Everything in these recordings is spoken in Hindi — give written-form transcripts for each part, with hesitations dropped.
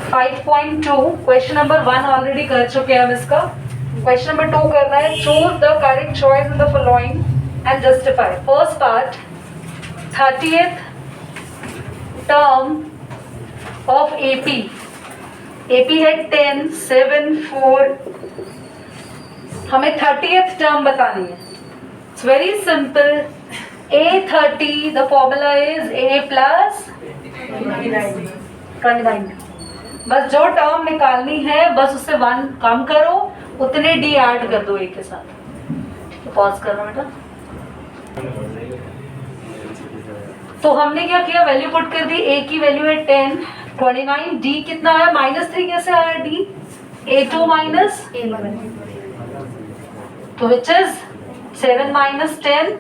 5.2 क्वेश्चन नंबर 1 ऑलरेडी कर चुके हैं हम इसका। क्वेश्चन नंबर 2 करना है, choose the correct choice in the following and justify. First part, 30th term of AP. AP है 10, 7, 4। हमें 30th टर्म बतानी है। It's very simple. A30, the formula is A plus 29। बस जो टर्म निकालनी है बस उससे 1 कम करो, उतने D ऐड कर दो A के साथ। तो पॉज करना बेटा। तो हमने क्या किया, वैल्यू पुट कर दी। A की वैल्यू है 10, 29। D कितना आया, -3 कैसे आया D? A2 minus A1, तो which is 7 minus 10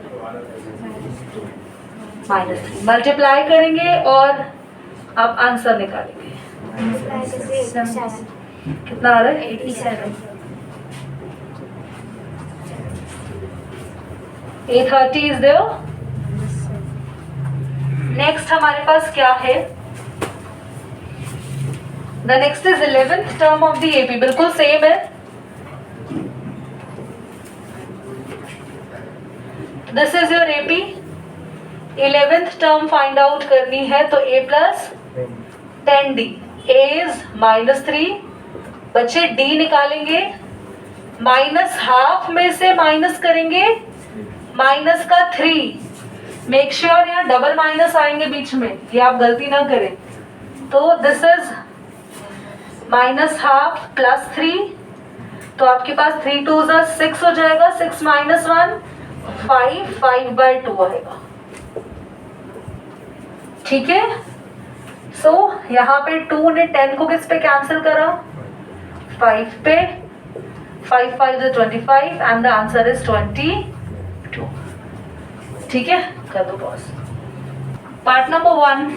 -3। मल्टीप्लाई करेंगे और अब आंसर निकालेंगे। कितना आ रहा है? 87। A30 is there. नेक्स्ट हमारे पास क्या है? The next is 11th term of the AP. बिल्कुल सेम है। This is your AP. 11th term find out करनी है तो A plus 10D। A is -3, बच्चे D निकालेंगे। -½ में से माइनस करेंगे माइनस का 3। मेक श्योर यहाँ डबल माइनस आएंगे बीच में, ये आप गलती ना करें। तो दिस इज -½ प्लस 3, तो आपके पास 3 2 6 हो जाएगा। 6 minus 1 5, 5/2 आएगा। ठीक है। सो यहाँ पे 2 ने 10 को किस पे कैंसिल करा? 5 पे। 5 5 25 एंड द आंसर इज 22। ठीक है, कर दो पॉज। पार्ट नंबर 1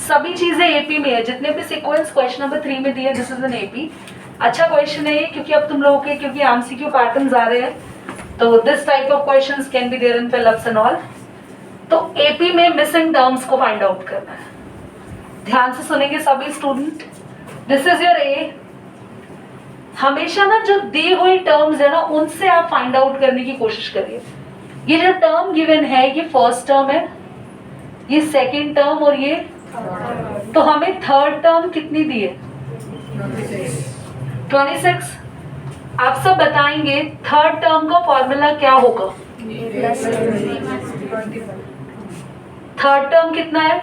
सभी चीजें एपी में है, जितने भी सीक्वेंस क्वेश्चन नंबर 3 में दिए, दिस इज एन एपी। अच्छा क्वेश्चन है ये, क्योंकि अब तुम लोगों के क्योंकि एमसीक्यू पैटर्न्स आ रहे हैं, तो this type of questions can be there in fill ups and all. तो एपी में मिसिंग टर्म्स को फाइंड आउट करना है। ध्यान से सुनेंगे सभी student. This is your A. हमेशा ना जो दी हुई टर्म्स है ना, उनसे आप फाइंड आउट करने की कोशिश करिए। ये जो टर्म गिवन है, ये फर्स्ट टर्म है, ये सेकंड टर्म और ये, तो हमें थर्ड टर्म कितनी दी है? 26। आप सब बताएंगे थर्ड टर्म का फॉर्मूला क्या होगा? थर्ड टर्म कितना है?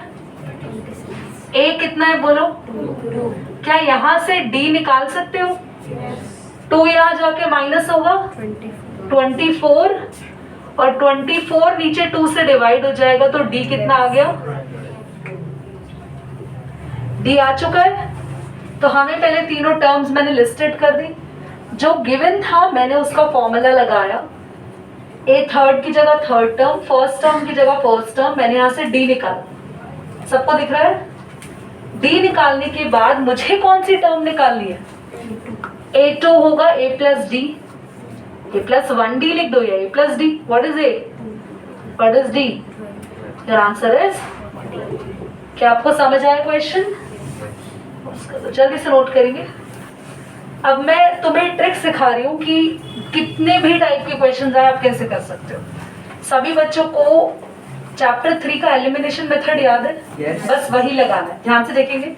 ए कितना है बोलो? 2। क्या यहाँ से डी निकाल सकते हो? 2 यहाँ जाके माइनस होगा 24, और 24 नीचे 2 से डिवाइड हो जाएगा, तो डी कितना आ गया? डी आ चुका है। तो हमें पहले तीनों टर्म्स मैंने लिस्टेड कर दी। जो गिवन था मैंने उसका फॉर्मूला लगाया। ए थर्ड की जगह थर्ड टर्म, फर्स्ट टर्म की जगह फर्स्ट टर्म, मैंने यहाँ से डी निकाला। सबको दिख रहा है? डी निकालने के बाद मुझे कौन सी टर्म निकालनी है? A2 होगा A plus D। A plus 1D लिख दो या A plus D। What is A? What is D? Your answer is? क्या आपको समझ आया क्वेश्चन? जल्दी से नोट करेंगे। अब मैं तुम्हें ट्रिक सिखा रही हूँ कि कितने भी टाइप के क्वेश्चन आए आप कैसे कर सकते हो। सभी बच्चों को चैप्टर 3 का एलिमिनेशन मेथड याद है? yes. बस वही लगाना है। ध्यान से देखेंगे।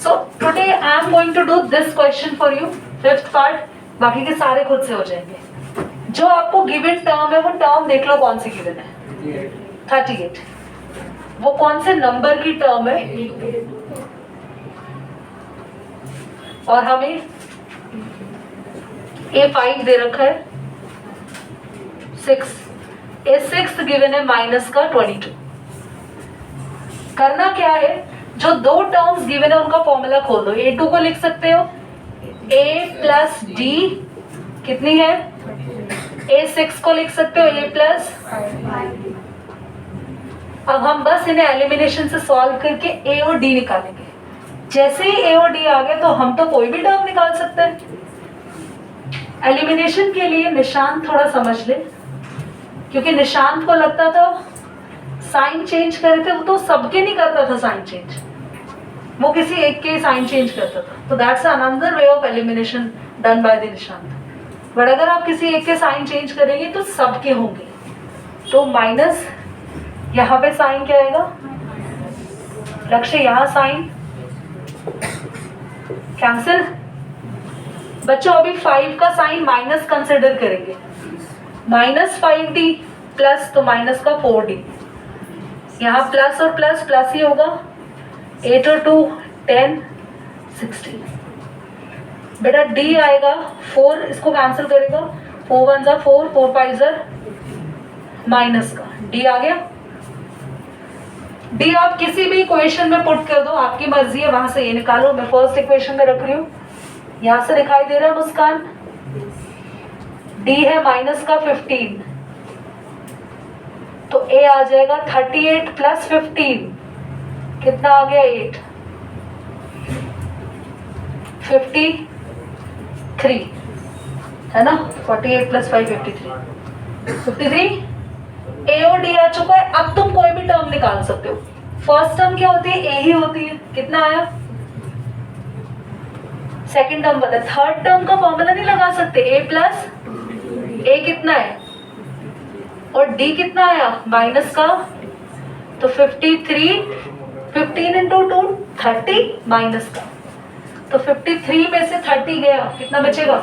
So today I am going to do this question for you, 5th part. बाकी के सारे खुद से हो जाएंगे। जो आपको गिवन टर्म है वो टर्म देख लो कौन सी गिवन है। 38। वो कौन से नंबर की टर्म है? और हमें A5 दे रखा है 6। A6 गिवन है माइनस का 22। करना क्या है, जो 2 टर्म्स गिवन है उनका फॉर्मूला खोल दो। A2 को लिख सकते हो A plus D कितनी है? A6 को लिख सकते हो A plus। अब हम बस इन्हें एलिमिनेशन से सॉल्व करके A और D निकालेंगे। जैसे ही A और D आ गए तो हम तो कोई भी टर्म निकाल सकते हैं। एलिमिनेशन के लिए निशान थोड़ा समझ ले, क्योंकि निशांत को लगता था साइन चेंज करे थे, वो तो सबके नहीं करता था साइन चेंज। वो किसी एक के साइन चेंज करता था, तो that's another way of elimination done by the Nishant. But अगर आप किसी एक के साइन चेंज करेंगे तो सबके होंगे, तो माइनस यहाँ पे साइन क्या आएगा, लक्ष्य यहाँ साइन कैंसिल। बच्चों अभी 5 का साइन माइनस कंसिडर करेंगे, -5d प्लस तो माइनस का 4d, यहाँ प्लस और प्लस प्लस ही होगा, 8 और 2 10 16। बेटा d आएगा 4, इसको कैंसिल करेगा, 4 1 जा 4, 4 5 जा माइनस का d आ गया। d आप किसी भी इक्वेशन में पुट कर दो, आपकी मर्जी है, वहां से ये निकालो। मैं फर्स्ट इक्वेशन में रख रही हूँ, यहां से दिखाई दे रहा है मुस्कान, d है माइनस का 15, तो a आ जाएगा 38 प्लस 15, कितना आ गया 8, 53 है ना, 48 प्लस 5 53, a और d आ चुका है। अब तुम कोई भी टर्म निकाल सकते हो। फर्स्ट टर्म क्या होती है, a ही होती है, कितना आया, सेकंड टर्म बता, थर्ड टर्म का फॉर्मूला नहीं लगा सकते, a प्लस a कितना है और d कितना आया माइनस का, तो 53, 15 इंटू 2 30 माइनस का, तो 53 में से 30 गया, कितना बचेगा,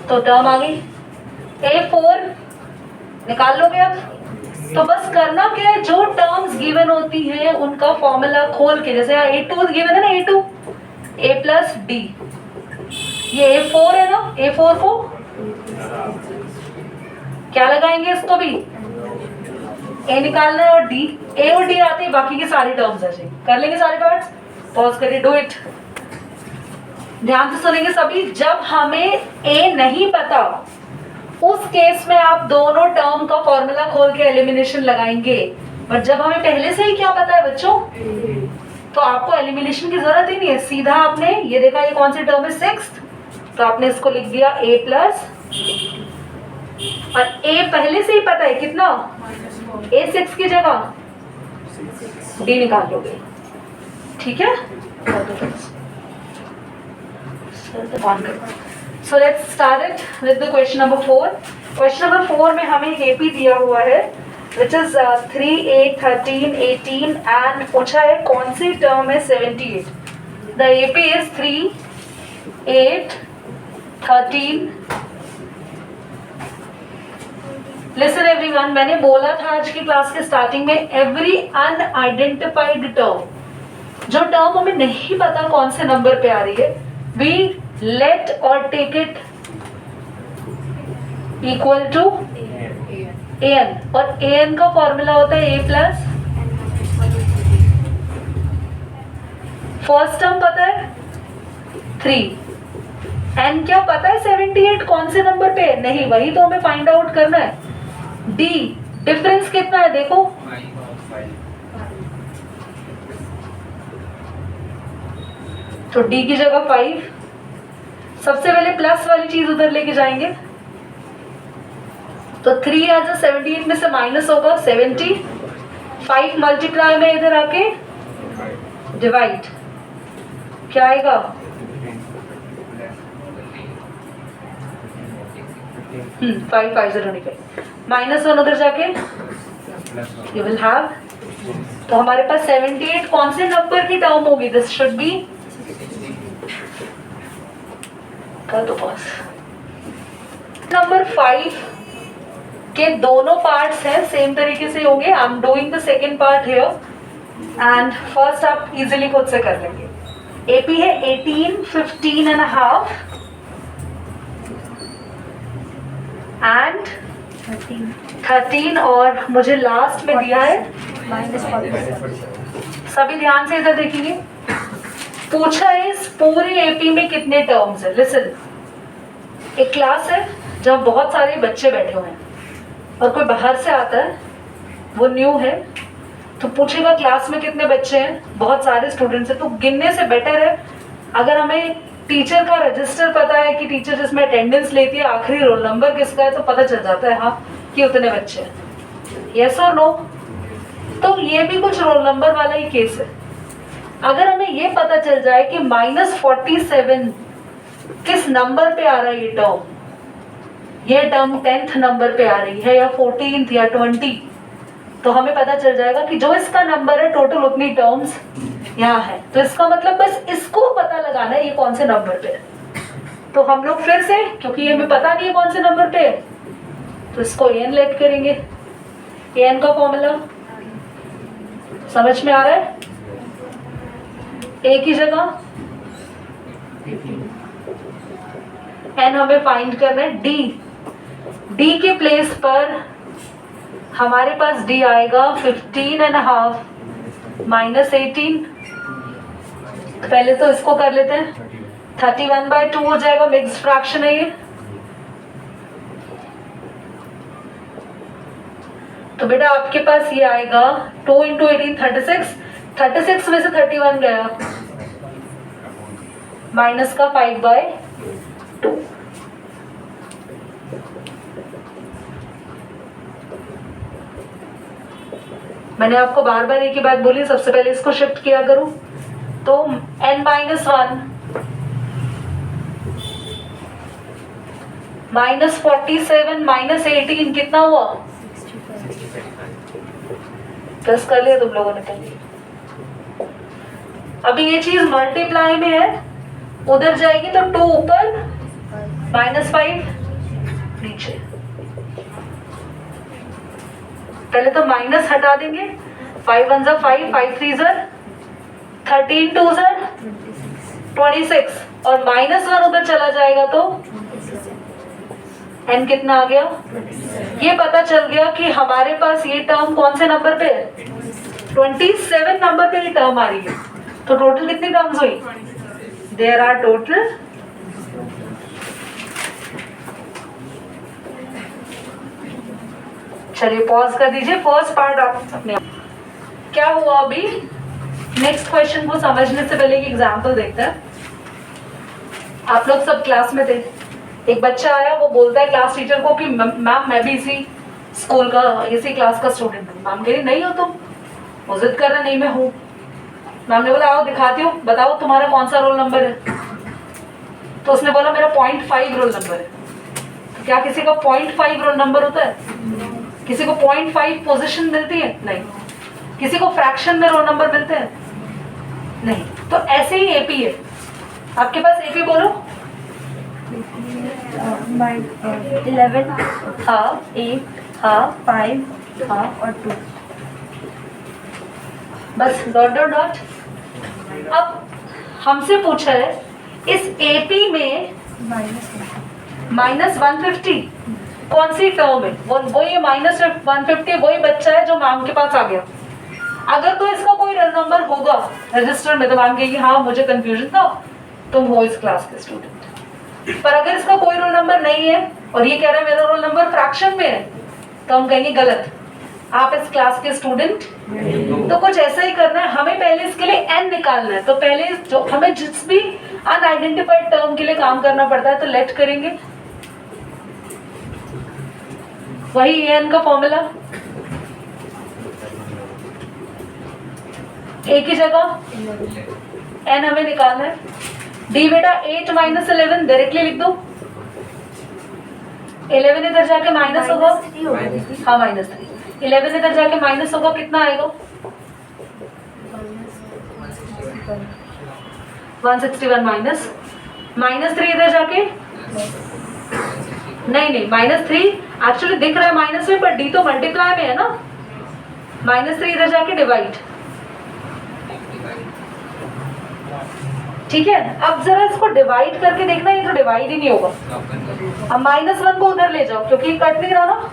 तो टर्म आ गई a4 निकाल लोगे अब। तो बस करना क्या है, जो टर्म्स गिवन होती है उनका फॉर्मूला खोल के, जैसे यहाँ a2 गिवन है ना, a2 a प्लस d, ये a4 है ना, a4 को क्या लगाएंगे, इसको भी a निकालना है और a और d आते हैं, बाकी के सारे टर्म्स आ जाएंगे। कर लेंगे सारे पार्ट्स, पॉज करिए, डू इट, ध्यान से सुनेंगे सभी। जब हमें a नहीं पता उस केस में आप दोनों टर्म का फॉर्मूला खोल के एलिमिनेशन लगाएंगे, बट जब हमें पहले से ही क्या पता है बच्चों, तो आपको एलिमिनेशन की जरूरत ही नहीं है, सीधा आपने ये देखा ये कौन सी टर्म है 6, तो आपने इसको लिख दिया a प्लस, और a पहले से ही पता है कितना, a 6 की जगह d निकाल लोगे, ठीक है। So let's start it with the question number 4. Question number 4 में हमें AP दिया हुआ है, which is 3, 8, 13, 18 and पूछा है कौन सी टर्म है 78. The AP is 3, 8, 13. Listen everyone, मैंने बोला था आज की क्लास के स्टार्टिंग में, every unidentified term, जो टर्म हमें नहीं पता कौन से नंबर पे आ रही है, we let or take it equal to an, और an का फॉर्मूला होता है a प्लस, फर्स्ट टर्म पता है 3, n क्या पता है 78 कौन से नंबर पे है, नहीं, वही तो हमें फाइंड आउट करना है। d डिफरेंस कितना है देखो, तो d की जगह 5, सबसे पहले प्लस वाली चीज उधर लेके जाएंगे, तो 3 आ जाए 78 में से माइनस होगा 70, 5 मल्टीप्लाई में इधर आके डिवाइड, क्या आएगा 5 5 0 माइनस 1 उधर जाके यू विल हैव, तो हमारे पास 78 कौन से नंबर की टर्म होगी, दिस शुड बी, कर दो पास। नंबर 5 के दोनों पार्ट्स हैं, सेम तरीके से होंगे, I am doing the second part here and first आप इजीली खुद से कर लेंगे। AP है 18, 15 and a half एंड 13, और मुझे लास्ट में दिया है -40। सभी ध्यान से इधर देखेंगे, पूछा है इस पूरे AP में कितने टर्म्स है। लिसन, एक क्लास है जहाँ बहुत सारे बच्चे बैठे हुए हैं और कोई बाहर से आता है, वो न्यू है, तो पूछेगा क्लास में कितने बच्चे हैं, बहुत सारे स्टूडेंट्स हैं, तो गिनने से बेटर है अगर हमें टीचर का रजिस्टर पता है कि टीचर जिसमें अटेंडेंस लेती है, आखिरी रोल नंबर किसका है, तो पता चल जाता है हाँ कि उतने बच्चे हैं। यस और नो, तो ये भी कुछ रोल नंबर वाला ही केस है। अगर हमें ये पता चल जाए कि -47 किस नंबर पे आ रहा है, ये टर्म 10th नंबर पे आ रही है या 14th या 20, तो हमें पता चल जाएगा कि जो इसका नंबर है टोटल उतनी टर्म्स यहाँ है। तो इसका मतलब बस इसको पता लगाना है ये कौन से नंबर पे है। तो हम लोग फिर से, क्योंकि ये हमें पता नहीं है कौन से नंबर पे है, तो इसको an लेट करेंगे। an का फॉर्मूला समझ में आ रहा है? a की जगह n हमें फाइंड करना है। d के प्लेस पर हमारे पास d आएगा 15.5 -18। पहले तो इसको कर लेते हैं, 31/2 हो जाएगा, मिक्स्ड फ्रैक्शन है ये। तो बेटा आपके पास ये आएगा 2 × 18 36, 36 में से 31 गया, माइनस का 5/2। मैंने आपको बार बार एक ही बात बोली, सबसे पहले इसको शिफ्ट किया करूं। तो n - 1 -47 -18 कितना हुआ? प्लस कर लिया तुम लोगों ने पहले। अभी ये चीज मल्टीप्लाई में है, उधर जाएगी तो 2 ऊपर -5 नीचे। पहले तो माइनस हटा देंगे, 5 1 = 5, 5 3 = 13, 2 = 26 और -1 उधर चला जाएगा तो n कितना आ गया? ये पता चल गया कि हमारे पास ये टर्म कौन से नंबर पे है? 27 नंबर पे ये टर्म आ रही है। तो टोटल कितनी टर्म्स हुई? There are total 2। चलिए पॉज कर दीजिए, फर्स्ट पार्ट आप अपने क्या हुआ। अभी नेक्स्ट क्वेश्चन को समझने से पहले एक एग्जांपल देखते हैं। आप लोग सब क्लास में थे, एक बच्चा आया, वो बोलता है क्लास टीचर को कि मैम मैं भी इसी स्कूल का, इसी क्लास का स्टूडेंट हूँ। मैम कह रही नहीं हो तुम। वो जिद कर रहा नहीं मैं हूँ। मैम ने बोला आओ दिखाती हूँ, बताओ तुम्हारा कौन सा रोल नंबर है। तो उसने बोला मेरा 0.5 रोल नंबर है। तो क्या किसी का 0.5 रोल नंबर होता है? किसी को 0.5 पोजीशन मिलती है? नहीं। किसी को फ्रैक्शन में रोल नंबर मिलते हैं? नहीं। तो ऐसे ही एपी है। आपके पास एपी बोलो। 11, हाँ 8, हाँ 5 हाँ और 2। बस डॉट डॉट डॉट। अब हमसे पूछा है इस एपी में -150 कौन सी टर्म है? वो ये -150 वही बच्चा है जो मैम के पास आ गया। अगर तो इसका कोई रोल नंबर होगा रजिस्टर में तो मैम कहेगी हाँ मुझे कंफ्यूजन था, तुम हो इस क्लास के स्टूडेंट। पर अगर इसका कोई रोल नंबर नहीं है और ये कह रहा है मेरा रोल नंबर फ्रैक्शन में है, तो हम कहेंगे गलत, आप इस क्लास के स्टूडेंट। तो कुछ ऐसा ही करना है, हमें पहले इसके लिए n निकालना है। तो पहले जो हमें जिस भी अनआइडेंटिफाइड टर्म के लिए काम करना पड़ता है तो लेट करेंगे, वही n का फॉर्मूला। a की जगह n हमें निकालना है। d बेटा 8 - 11 डायरेक्टली लिख दो। 11 इधर जाके माइनस होगा, हाँ -3। 11 इधर जाके माइनस होगा, कितना आएगा? 161 माइनस -3 इधर जाके नहीं -3 एक्चुअली दिख रहा है माइनस में, पर डी तो मल्टीप्लाई में है ना। -3 इधर जाके डिवाइड। ठीक है, अब जरा इसको डिवाइड करके देखना, ये तो डिवाइड ही नहीं होगा। अब -1 को उधर ले जाओ क्योंकि कट नहीं रहा ना।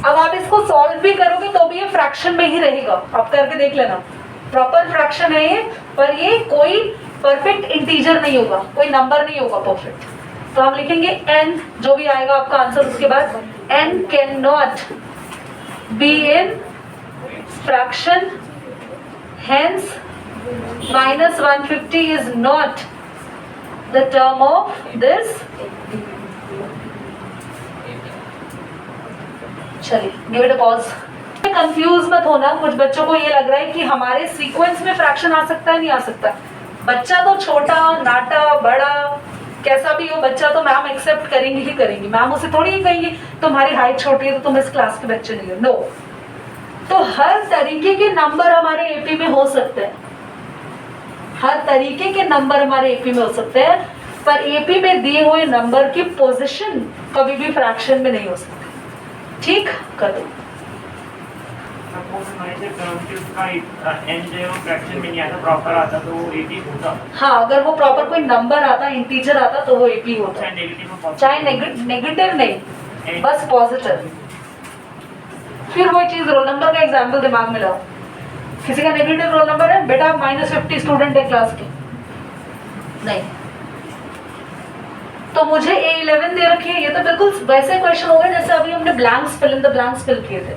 अब आप इसको सॉल्व भी करोगे तो भी ये फ्रैक्शन में ही रहेगा, आप करके देख लेना। प्रॉपर फ्रैक्शन है ये, पर ये कोई परफेक्ट इंटीजर नहीं होगा, कोई नंबर नहीं होगा परफेक्ट। तो हम लिखेंगे n, जो भी आएगा आपका आंसर उसके बाद, n can not be in fraction, hence -150 is not the term of this चलिए give it a pause. Confuse मत होना, कुछ बच्चों को ये लग रहा है कि हमारे सीक्वेंस में फ्रैक्शन आ सकता है, नहीं आ सकता। बच्चा तो छोटा नाटा बड़ा कैसा भी हो, बच्चा तो मैम एक्सेप्ट करेंगी ही करेंगी। मैम उसे थोड़ी ही कहेंगी तुम्हारी हाइट छोटी है तो तुम इस क्लास के बच्चे नहीं हो, नो। तो हर तरीके के नंबर हमारे एपी में हो सकते हैं, हर तरीके के नंबर हमारे एपी में हो सकते हैं, पर एपी में दिए हुए नंबर की पोजीशन कभी भी फ्रैक्शन में नहीं हो सकती। ठीक कर दो। सपोज हमारे टर्म के उसका एंड जो है वो फ्रैक्शन में नहीं आता, प्रॉपर आता तो वो 80 होता। हाँ, अगर वो प्रॉपर कोई नंबर आता, इंटीजर आता तो वो एपी होता चाहे है, नेगेटिव हो चाहे नेगेटिव नहीं, बस पॉजिटिव। फिर वही चीज रोल नंबर का एग्जाम्पल दिमाग में लाओ। किसी का नेगेटिव रोल नंबर है, बेटा -50 स्टूडेंट है क्लास के, नहीं तो मुझे A11 दे रखी है। ये तो बिल्कुल वैसे क्वेश्चन हो गए जैसे अभी हमने blanks fill in the blanks fill किए थे।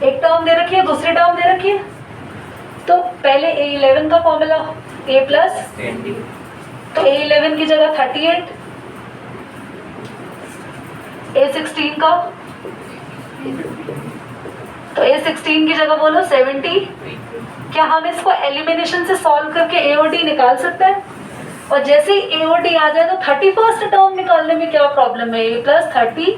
एक टर्म दे रखी है, दूसरी टर्म दे रखी है, तो पहले A11 का फॉर्मूला A प्लस, तो A11 की जगह 38, A16 का, तो A16 की जगह बोलो 70। क्या हम इसको एलिमिनेशन से सॉल्व करके A और D निकाल सकते हैं? और जैसे ही A और D आ जाए तो 31st टर्म निकालने में क्या प्रॉब्लम है? A plus 30।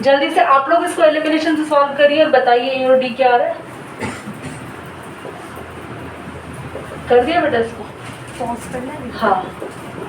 जल्दी से आप लोग इसको एलिमिनेशन से सॉल्व करिए और बताइए A और D क्या आ रहा है। कर दिया बेटा इसको? पॉज करना है। हाँ